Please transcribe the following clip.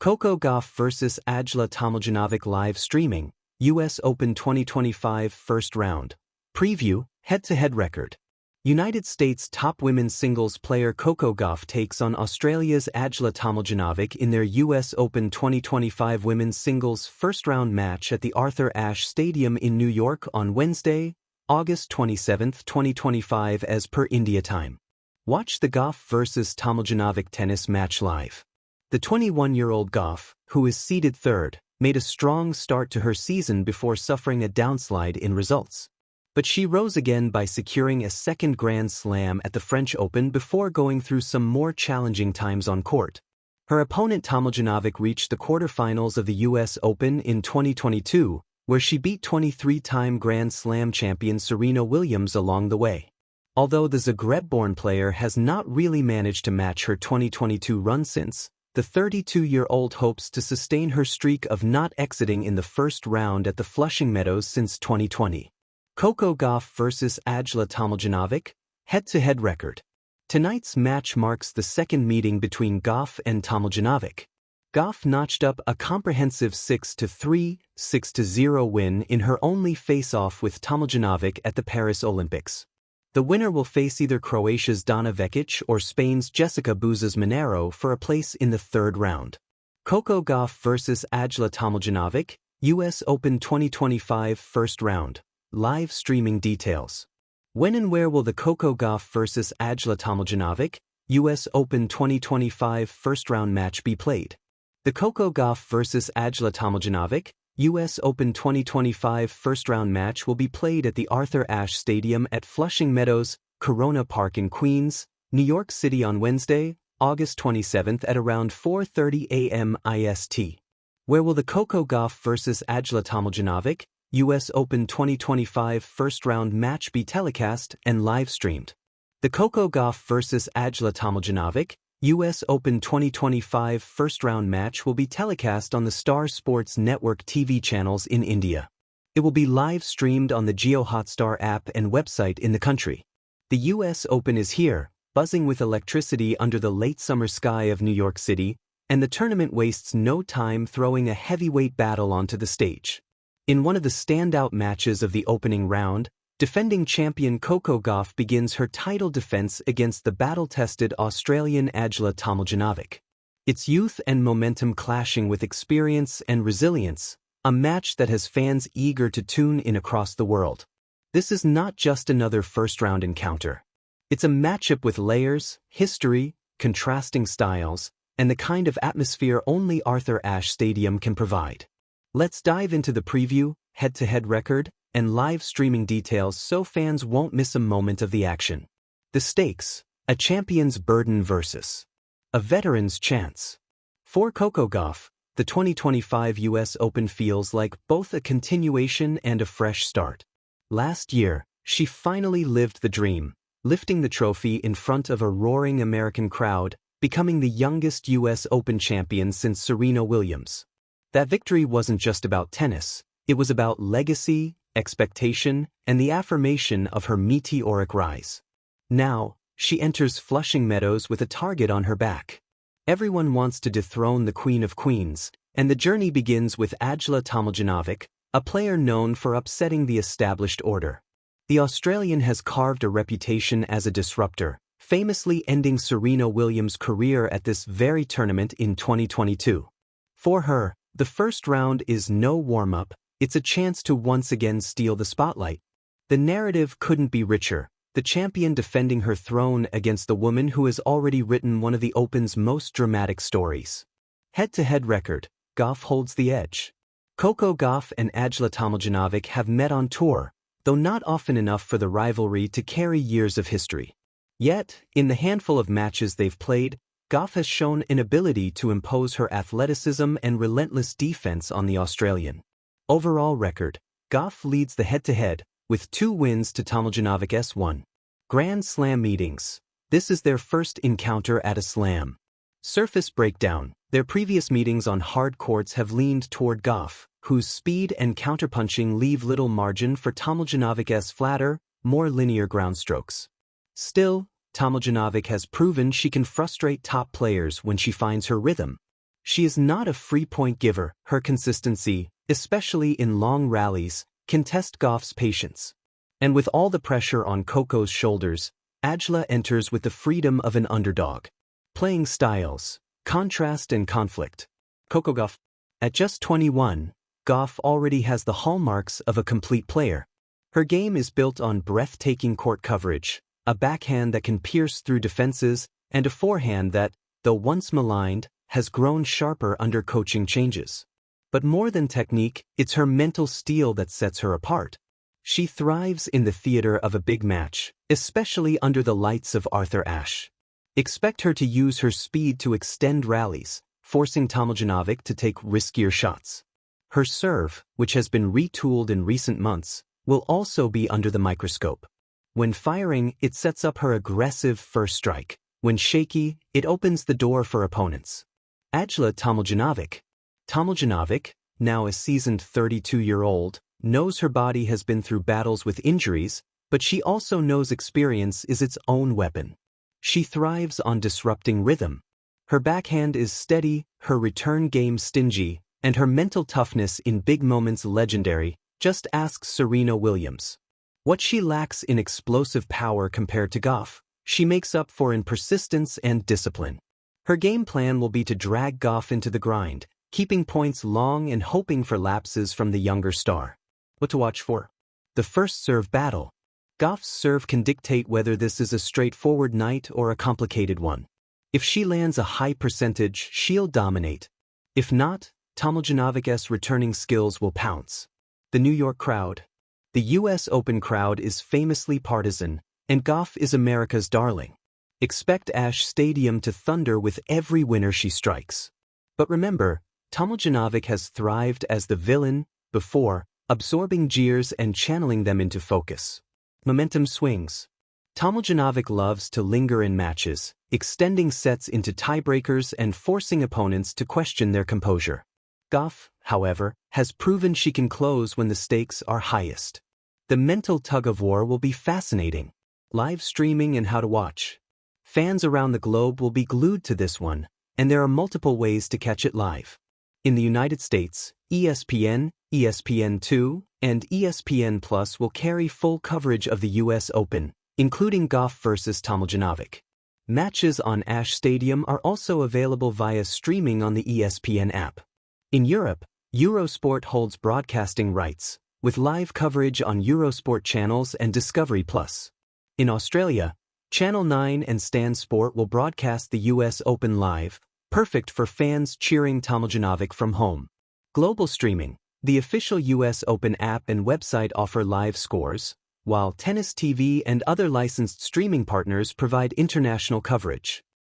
Coco Gauff vs Ajla Tomljanovic live streaming, US Open 2025 first round. Preview, head-to-head record. United States top women's singles player Coco Gauff takes on Australia's Ajla Tomljanovic in their US Open 2025 women's singles first-round match at the Arthur Ashe Stadium in New York on Wednesday, August 27, 2025 as per India time. Watch the Gauff vs Tomljanovic tennis match live. The 21-year-old Gauff, who is seeded third, made a strong start to her season before suffering a downslide in results. But she rose again by securing a second Grand Slam at the French Open before going through some more challenging times on court. Her opponent Tomljanovic reached the quarterfinals of the US Open in 2022, where she beat 23-time Grand Slam champion Serena Williams along the way. Although the Zagreb-born player has not really managed to match her 2022 run since, the 32-year-old hopes to sustain her streak of not exiting in the first round at the Flushing Meadows since 2020. Coco Gauff vs Ajla Tomljanovic, head-to-head record. Tonight's match marks the second meeting between Gauff and Tomljanovic. Gauff notched up a comprehensive 6-3, 6-0 win in her only face-off with Tomljanovic at the Paris Olympics. The winner will face either Croatia's Dana Vekic or Spain's Jessica Buzas Monero for a place in the third round. Coco Gauff vs Ajla Tomljanovic, US Open 2025 first round. Live streaming details. When and where will the Coco Gauff vs Ajla Tomljanovic, US Open 2025 first round match be played? The Coco Gauff vs Ajla Tomljanovic, US Open 2025 first-round match will be played at the Arthur Ashe Stadium at Flushing Meadows, Corona Park in Queens, New York City on Wednesday, August 27 at around 4:30 a.m. IST. Where will the Coco Gauff vs Ajla Tomljanovic, US Open 2025 first-round match be telecast and live-streamed? The Coco Gauff vs Ajla Tomljanovic, US Open 2025 first-round match will be telecast on the Star Sports Network TV channels in India. It will be live-streamed on the Jio Hotstar app and website in the country. The US Open is here, buzzing with electricity under the late summer sky of New York City, and the tournament wastes no time throwing a heavyweight battle onto the stage. In one of the standout matches of the opening round, defending champion Coco Gauff begins her title defense against the battle-tested Australian Ajla Tomljanovic. It's youth and momentum clashing with experience and resilience, a match that has fans eager to tune in across the world. This is not just another first-round encounter. It's a matchup with layers, history, contrasting styles, and the kind of atmosphere only Arthur Ashe Stadium can provide. Let's dive into the preview, head-to-head record, and live streaming details so fans won't miss a moment of the action. The stakes: a champion's burden versus a veteran's chance. For Coco Gauff, the 2025 US Open feels like both a continuation and a fresh start. Last year, she finally lived the dream, lifting the trophy in front of a roaring American crowd, becoming the youngest US Open champion since Serena Williams. That victory wasn't just about tennis, it was about legacy, expectation, and the affirmation of her meteoric rise. Now, she enters Flushing Meadows with a target on her back. Everyone wants to dethrone the Queen of Queens, and the journey begins with Ajla Tomljanovic, a player known for upsetting the established order. The Australian has carved a reputation as a disruptor, famously ending Serena Williams' career at this very tournament in 2022. For her, the first round is no warm-up. It's a chance to once again steal the spotlight. The narrative couldn't be richer, the champion defending her throne against the woman who has already written one of the Open's most dramatic stories. Head-to-head record, Gauff holds the edge. Coco Gauff and Ajla Tomljanovic have met on tour, though not often enough for the rivalry to carry years of history. Yet, in the handful of matches they've played, Gauff has shown an ability to impose her athleticism and relentless defense on the Australian. Overall record, Gauff leads the head-to-head, with 2 wins to Tomljanovic's 1. Grand Slam meetings. This is their first encounter at a slam. Surface breakdown. Their previous meetings on hard courts have leaned toward Gauff, whose speed and counterpunching leave little margin for Tomljanovic's flatter, more linear ground strokes. Still, Tomljanovic has proven she can frustrate top players when she finds her rhythm. She is not a free point giver. Her consistency, especially in long rallies, can test Gauff's patience. And with all the pressure on Coco's shoulders, Ajla enters with the freedom of an underdog. Playing styles, contrast and conflict. Coco Gauff. At just 21, Gauff already has the hallmarks of a complete player. Her game is built on breathtaking court coverage, a backhand that can pierce through defenses, and a forehand that, though once maligned, has grown sharper under coaching changes. But more than technique, it's her mental steel that sets her apart. She thrives in the theater of a big match, especially under the lights of Arthur Ashe. Expect her to use her speed to extend rallies, forcing Tomljanovic to take riskier shots. Her serve, which has been retooled in recent months, will also be under the microscope. When firing, it sets up her aggressive first strike. When shaky, it opens the door for opponents. Ajla Tomljanovic. Tomljanovic, now a seasoned 32-year-old, knows her body has been through battles with injuries, but she also knows experience is its own weapon. She thrives on disrupting rhythm. Her backhand is steady, her return game stingy, and her mental toughness in big moments legendary. Just ask Serena Williams. What she lacks in explosive power compared to Gauff, she makes up for in persistence and discipline. Her game plan will be to drag Gauff into the grind, keeping points long and hoping for lapses from the younger star. What to watch for? The first serve battle. Gauff's serve can dictate whether this is a straightforward night or a complicated one. If she lands a high percentage, she'll dominate. If not, Tomljanovic's returning skills will pounce. The New York crowd. The U.S. Open crowd is famously partisan, and Gauff is America's darling. Expect Ashe Stadium to thunder with every winner she strikes. But remember, Tomljanovic has thrived as the villain before, absorbing jeers and channeling them into focus. Momentum swings. Tomljanovic loves to linger in matches, extending sets into tiebreakers and forcing opponents to question their composure. Gauff, however, has proven she can close when the stakes are highest. The mental tug-of-war will be fascinating. Live streaming and how to watch. Fans around the globe will be glued to this one, and there are multiple ways to catch it live. In the United States, ESPN, ESPN2, and ESPN Plus will carry full coverage of the U.S. Open, including Gauff versus Tomljanovic. Matches on Ashe Stadium are also available via streaming on the ESPN app. In Europe, Eurosport holds broadcasting rights, with live coverage on Eurosport channels and Discovery Plus. In Australia, Channel 9 and Stan Sport will broadcast the U.S. Open live, perfect for fans cheering Tomljanovic from home. Global streaming. The official U.S. Open app and website offer live scores, while Tennis TV and other licensed streaming partners provide international coverage.